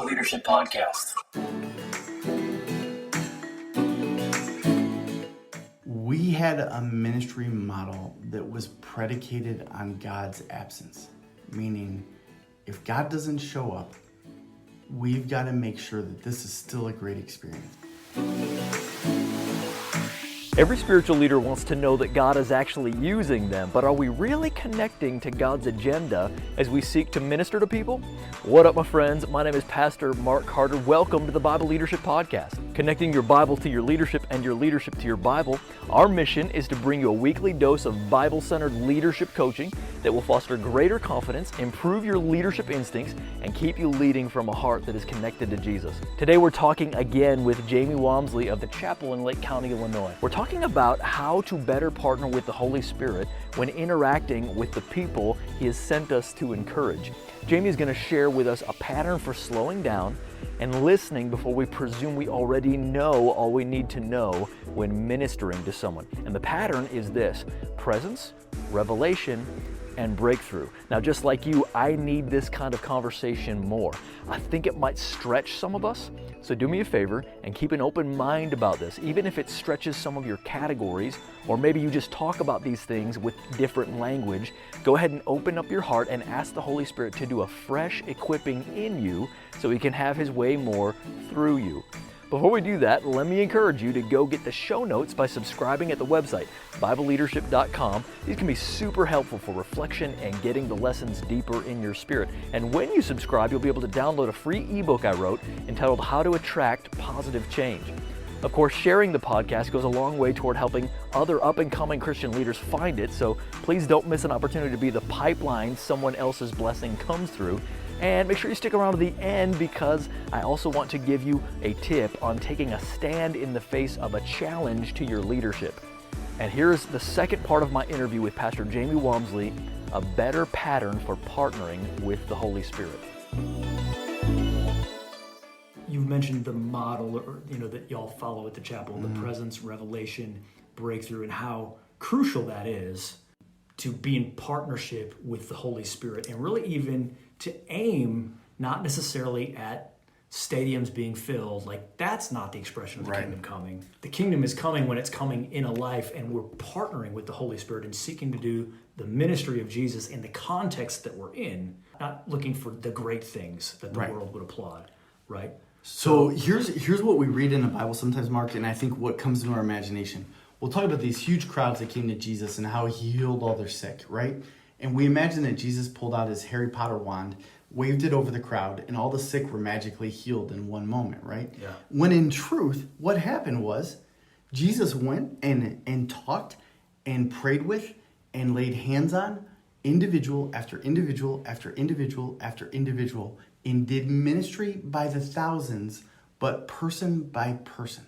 Bible Leadership Podcast. We had a ministry model that was predicated on God's absence, meaning if God doesn't show up, we've got to make sure that this is still a great experience. Every spiritual leader wants to know that God is actually using them, but are we really connecting to God's agenda as we seek to minister to people? What up, my friends? My name is Pastor Mark Carter. Welcome to the Bible Leadership Podcast. Connecting your Bible to your leadership and your leadership to your Bible, our mission is to bring you a weekly dose of Bible-centered leadership coaching that will foster greater confidence, improve your leadership instincts, and keep you leading from a heart that is connected to Jesus. Today we're talking again with Jamie Walmsley of the Chapel in Lake County, Illinois. We're talking about how to better partner with the Holy Spirit when interacting with the people He has sent us to encourage. Jamie is going to share with us a pattern for slowing down and listening before we presume we already know all we need to know when ministering to someone. And the pattern is this: presence, revelation, and breakthrough. Now, just like you, I need this kind of conversation more. I think it might stretch some of us, so do me a favor and keep an open mind about this, even if it stretches some of your categories, or maybe you just talk about these things with different language. Go ahead and open up your heart and ask the Holy Spirit to do a fresh equipping in you so He can have His way more through you. Before we do that, let me encourage you to go get the show notes by subscribing at the website, BibleLeadership.com. These can be super helpful for reflection and getting the lessons deeper in your spirit. And when you subscribe, you'll be able to download a free ebook I wrote entitled How to Attract Positive Change. Of course, sharing the podcast goes a long way toward helping other up-and-coming Christian leaders find it, so please don't miss an opportunity to be the pipeline someone else's blessing comes through. And make sure you stick around to the end, because I also want to give you a tip on taking a stand in the face of a challenge to your leadership. And here's the second part of my interview with Pastor Jamie Walmsley, a better pattern for partnering with the Holy Spirit. You've mentioned the model, that y'all follow at the chapel, the presence, revelation, breakthrough, and how crucial that is to be in partnership with the Holy Spirit, and really even to aim not necessarily at stadiums being filled. Like, that's not the expression of the kingdom coming. The kingdom is coming when it's coming in a life, and we're partnering with the Holy Spirit and seeking to do the ministry of Jesus in the context that we're in, not looking for the great things that the world would applaud, right? So here's what we read in the Bible sometimes, Mark, and I think what comes into our imagination. We'll talk about these huge crowds that came to Jesus and how He healed all their sick, right? And we imagine that Jesus pulled out His Harry Potter wand, waved it over the crowd, and all the sick were magically healed in one moment, right? Yeah. When in truth, what happened was Jesus went and talked and prayed with and laid hands on individual after individual after individual after individual, and did ministry by the thousands, but person by person.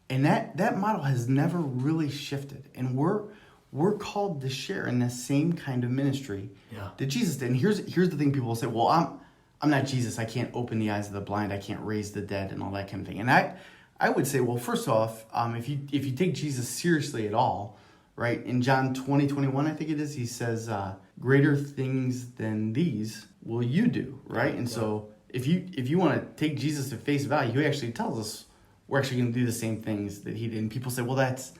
And that model has never really shifted. And we're called to share in the same kind of ministry that Jesus did. And here's the thing: people will say, well, I'm not Jesus. I can't open the eyes of the blind. I can't raise the dead and all that kind of thing. And I would say, well, first off, if you take Jesus seriously at all, right? In John 20:21, I think it is, He says, greater things than these will you do, right? And so if you want to take Jesus at face value, He actually tells us we're actually going to do the same things that He did. And people say, well, that's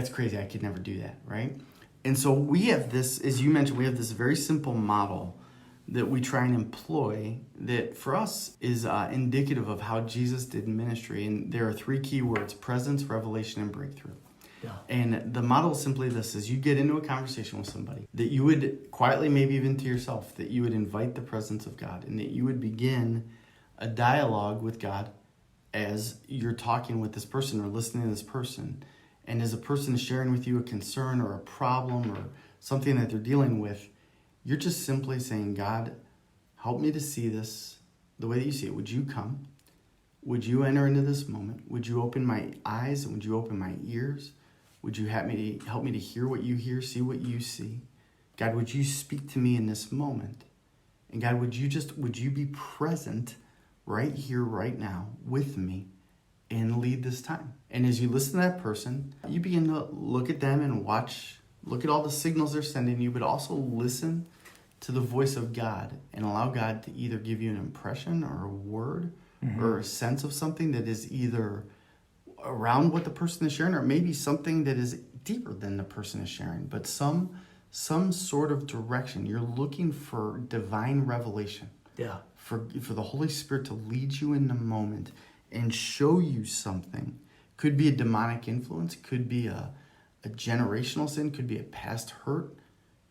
crazy. I could never do that, right? And so we have this, as you mentioned, we have this very simple model that we try and employ that for us is indicative of how Jesus did ministry. And there are three key words: presence, revelation, and breakthrough. Yeah. And the model is simply this: as you get into a conversation with somebody, that you would quietly, maybe even to yourself, that you would invite the presence of God, and that you would begin a dialogue with God as you're talking with this person or listening to this person. And as a person is sharing with you a concern or a problem or something that they're dealing with, you're just simply saying, God, help me to see this the way that you see it. Would you come? Would you enter into this moment? Would you open my eyes and would you open my ears? Would you help me to hear what you hear, see what you see? God, would you speak to me in this moment? And God, would you be present right here, right now with me and lead this time? And as you listen to that person, you begin to look at them and look at all the signals they're sending you, but also listen to the voice of God and allow God to either give you an impression or a word or a sense of something that is either around what the person is sharing, or maybe something that is deeper than the person is sharing, but some sort of direction. You're looking for divine revelation. Yeah. For the Holy Spirit to lead you in the moment and show you something. Could be a demonic influence, could be a generational sin, could be a past hurt,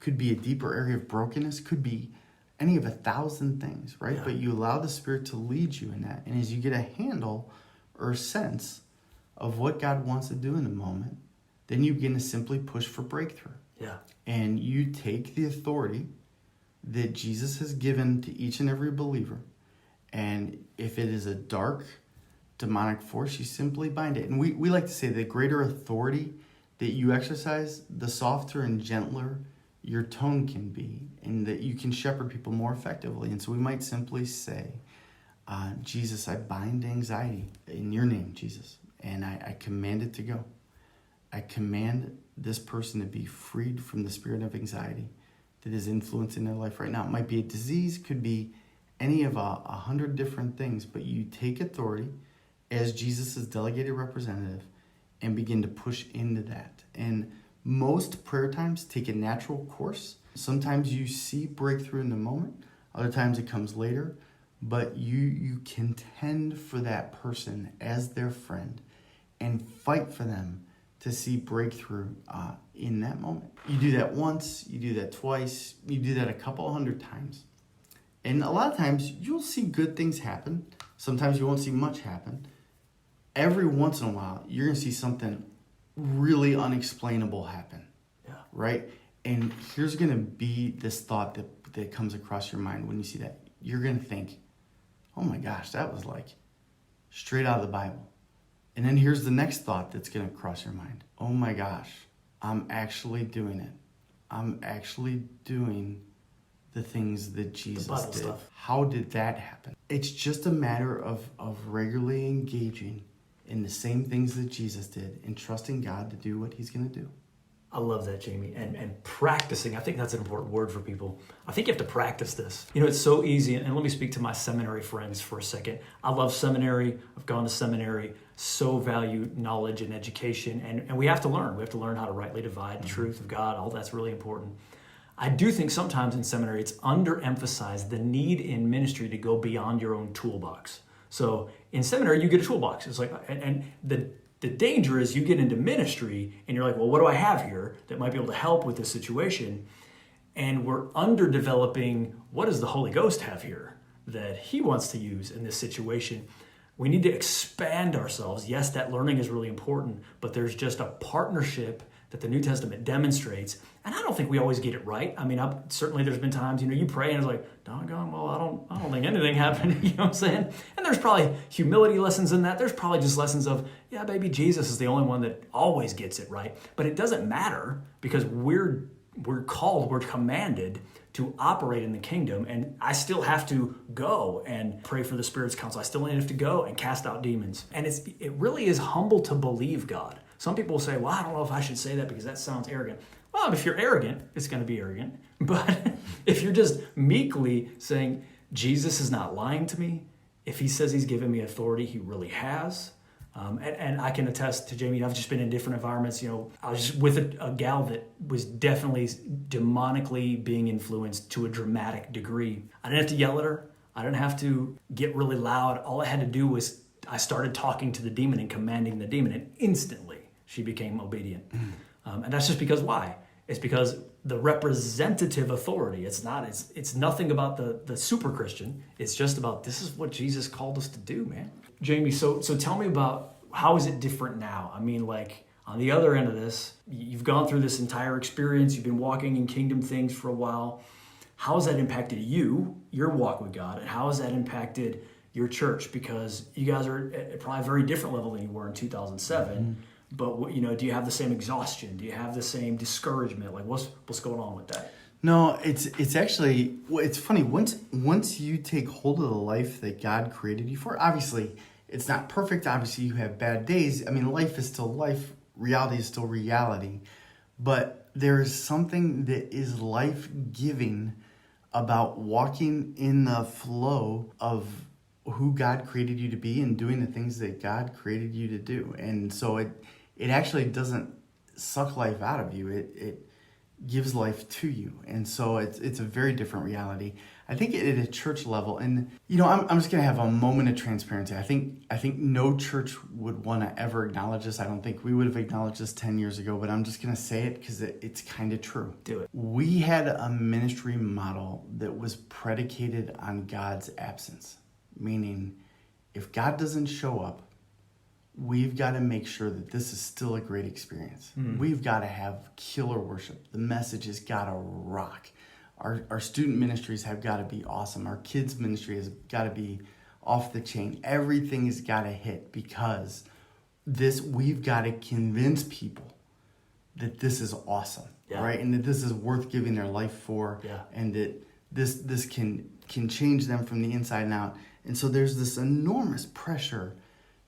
could be a deeper area of brokenness, could be any of 1,000 things, right? Yeah. But you allow the Spirit to lead you in that. And as you get a handle or a sense of what God wants to do in the moment, then you begin to simply push for breakthrough. Yeah. And you take the authority that Jesus has given to each and every believer. And if it is a dark, demonic force, you simply bind it. And we like to say the greater authority that you exercise, the softer and gentler your tone can be, and that you can shepherd people more effectively. And so we might simply say, Jesus, I bind anxiety in your name, Jesus, and I command it to go. I command this person to be freed from the spirit of anxiety that is influencing their life right now. It might be a disease, could be any of 100 different things, but you take authority as Jesus' delegated representative and begin to push into that. And most prayer times take a natural course. Sometimes you see breakthrough in the moment, other times it comes later, but you contend for that person as their friend and fight for them to see breakthrough in that moment. You do that once, you do that twice, you do that a couple hundred times. And a lot of times you'll see good things happen. Sometimes you won't see much happen. Every once in a while, you're going to see something really unexplainable happen. Yeah. Right? And here's going to be this thought that comes across your mind when you see that. You're going to think, oh my gosh, that was like straight out of the Bible. And then here's the next thought that's going to cross your mind. Oh my gosh, I'm actually doing it. I'm actually doing the things that Jesus did. Stuff. How did that happen? It's just a matter of regularly engaging in the same things that Jesus did and trusting God to do what he's going to do. I love that, Jamie. And practicing, I think that's an important word for people. I think you have to practice this. You know, it's so easy. And let me speak to my seminary friends for a second. I love seminary. I've gone to seminary. So value knowledge and education. And we have to learn. We have to learn how to rightly divide the truth of God. All that's really important. I do think sometimes in seminary, it's underemphasized the need in ministry to go beyond your own toolbox. So in seminary, you get a toolbox. It's like, and the danger is you get into ministry and you're like, well, what do I have here that might be able to help with this situation? And we're underdeveloping, what does the Holy Ghost have here that he wants to use in this situation? We need to expand ourselves. Yes, that learning is really important, but there's just a partnership that the New Testament demonstrates. And I don't think we always get it right. I mean, certainly there's been times, you pray and it's like, doggone, well, I don't think anything happened. You know what I'm saying? And there's probably humility lessons in that. There's probably just lessons of, yeah, baby, Jesus is the only one that always gets it right. But it doesn't matter because we're called, we're commanded to operate in the kingdom. And I still have to go and pray for the Spirit's counsel. I still have to go and cast out demons. And it really is humble to believe God. Some people will say, well, I don't know if I should say that because that sounds arrogant. Well, if you're arrogant, it's going to be arrogant. But if you're just meekly saying, Jesus is not lying to me, if he says he's given me authority, he really has. And I can attest to Jamie, I've just been in different environments. I was just with a gal that was definitely demonically being influenced to a dramatic degree. I didn't have to yell at her. I didn't have to get really loud. All I had to do was I started talking to the demon and commanding the demon, and instantly she became obedient. And that's just because why? It's because the representative authority, it's nothing about the super Christian. It's just about this is what Jesus called us to do, man. Jamie, so tell me about how is it different now? I mean, like on the other end of this, you've gone through this entire experience. You've been walking in kingdom things for a while. How has that impacted you, your walk with God? And how has that impacted your church? Because you guys are at probably a very different level than you were in 2007. Mm-hmm. But do you have the same exhaustion? Do you have the same discouragement? Like what's going on with that? No, it's actually, it's funny. Once you take hold of the life that God created you for, obviously it's not perfect. Obviously you have bad days. I mean, life is still life. Reality is still reality. But there is something that is life-giving about walking in the flow of who God created you to be and doing the things that God created you to do. And so it actually doesn't suck life out of you. It gives life to you. And so it's a very different reality. I think at a church level, and I'm just gonna have a moment of transparency. I think no church would want to ever acknowledge this. I don't think we would have acknowledged this 10 years ago, but I'm just gonna say it because it's kind of true. Do it. We had a ministry model that was predicated on God's absence, meaning if God doesn't show up, we've got to make sure that this is still a great experience. We've got to have killer worship. The message has got to rock. Our student ministries have got to be awesome. Our kids ministry has got to be off the chain. Everything has got to hit because we've got to convince people that this is awesome, right? And that this is worth giving their life for, and that this can change them from the inside and out. And so there's this enormous pressure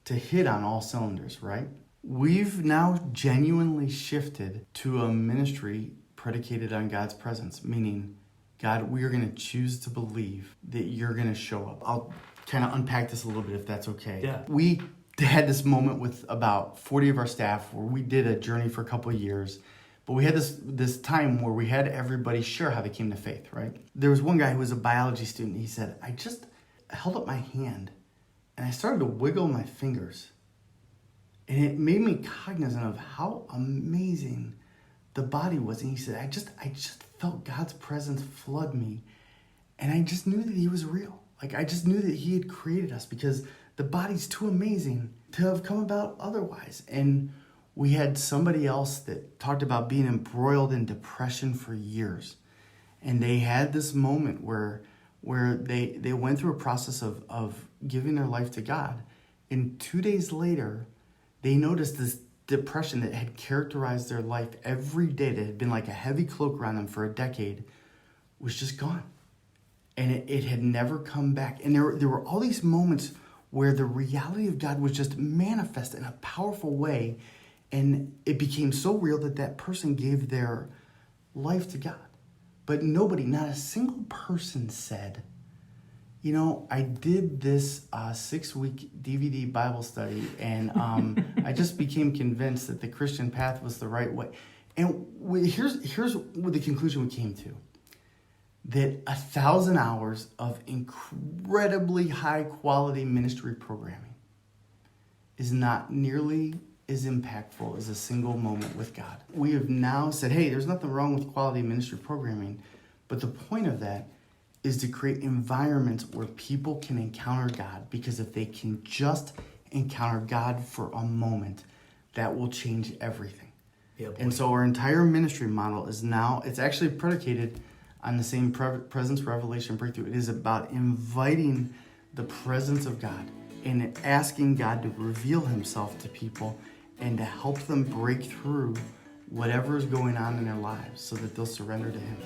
to hit on all cylinders, right? We've now genuinely shifted to a ministry predicated on God's presence, meaning, God, we are going to choose to believe that you're going to show up. I'll kind of unpack this a little bit if that's okay. Yeah. We had this moment with about 40 of our staff where we did a journey for a couple of years, but we had this time where we had everybody share how they came to faith, right? There was one guy who was a biology student. He said, I just held up my hand and I started to wiggle my fingers. And it made me cognizant of how amazing the body was. And he said, I just felt God's presence flood me. And I just knew that he was real. Like, I just knew that he had created us because the body's too amazing to have come about otherwise. And we had somebody else that talked about being embroiled in depression for years. And they had this moment where they went through a process of giving their life to God. And 2 days later, they noticed this depression that had characterized their life every day, that had been like a heavy cloak around them for a decade, was just gone. And it had never come back. And there were all these moments where the reality of God was just manifest in a powerful way. And it became so real that person gave their life to God. But nobody, not a single person said, I did this 6-week DVD Bible study and I just became convinced that the Christian path was the right way. And here's what the conclusion we came to. That 1,000 hours of incredibly high quality ministry programming is not nearly as impactful as a single moment with God. We have now said, hey, there's nothing wrong with quality ministry programming, but the point of that is to create environments where people can encounter God, because if they can just encounter God for a moment, that will change everything. And so our entire ministry model is now, it's actually predicated on the same presence, revelation, breakthrough. It is about inviting the presence of God and asking God to reveal himself to people and to help them break through whatever is going on in their lives so that they'll surrender to him.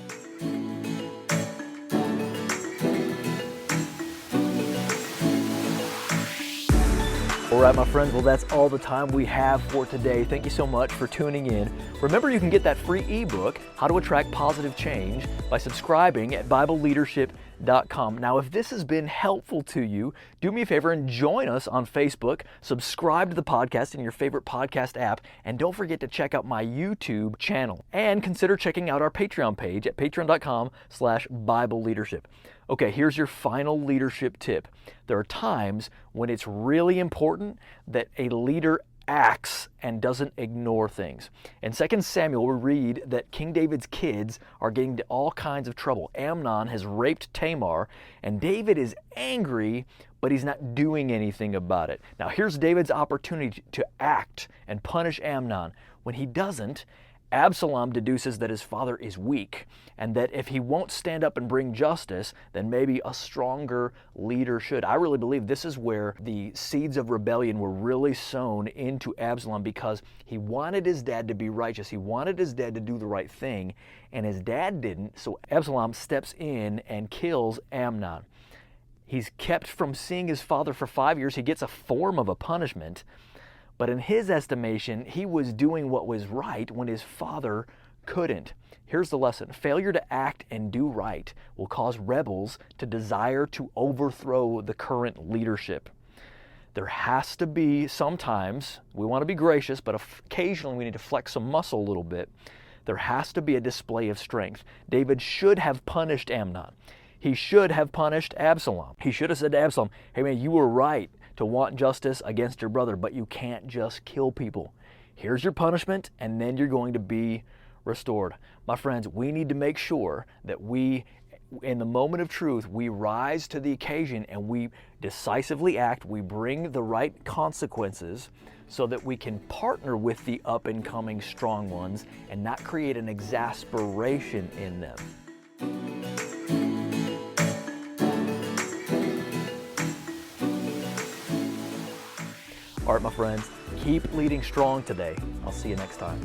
All right, my friends, well, that's all the time we have for today. Thank you so much for tuning in. Remember, you can get that free ebook, How to Attract Positive Change, by subscribing at BibleLeadership.com. Now, if this has been helpful to you, do me a favor and join us on Facebook, subscribe to the podcast in your favorite podcast app, and don't forget to check out my YouTube channel. And consider checking out our Patreon page at patreon.com/BibleLeadership. Okay, here's your final leadership tip. There are times when it's really important that a leader acts and doesn't ignore things. In 2 Samuel, we read that King David's kids are getting into all kinds of trouble. Amnon has raped Tamar, and David is angry, but he's not doing anything about it. Now, here's David's opportunity to act and punish Amnon. When he doesn't, Absalom deduces that his father is weak, and that if he won't stand up and bring justice, then maybe a stronger leader should. I really believe this is where the seeds of rebellion were really sown into Absalom, because he wanted his dad to be righteous. He wanted his dad to do the right thing, and his dad didn't, so Absalom steps in and kills Amnon. He's kept from seeing his father for 5 years. He gets a form of a punishment. But in his estimation, he was doing what was right when his father couldn't. Here's the lesson. Failure to act and do right will cause rebels to desire to overthrow the current leadership. There has to be sometimes, we want to be gracious, but occasionally we need to flex some muscle a little bit. There has to be a display of strength. David should have punished Amnon. He should have punished Absalom. He should have said to Absalom, hey man, you were right to want justice against your brother, but you can't just kill people. Here's your punishment, and then you're going to be restored. My friends, we need to make sure that we, in the moment of truth, we rise to the occasion and we decisively act. We bring the right consequences so that we can partner with the up and coming strong ones and not create an exasperation in them. All right, my friends, keep leading strong today. I'll see you next time.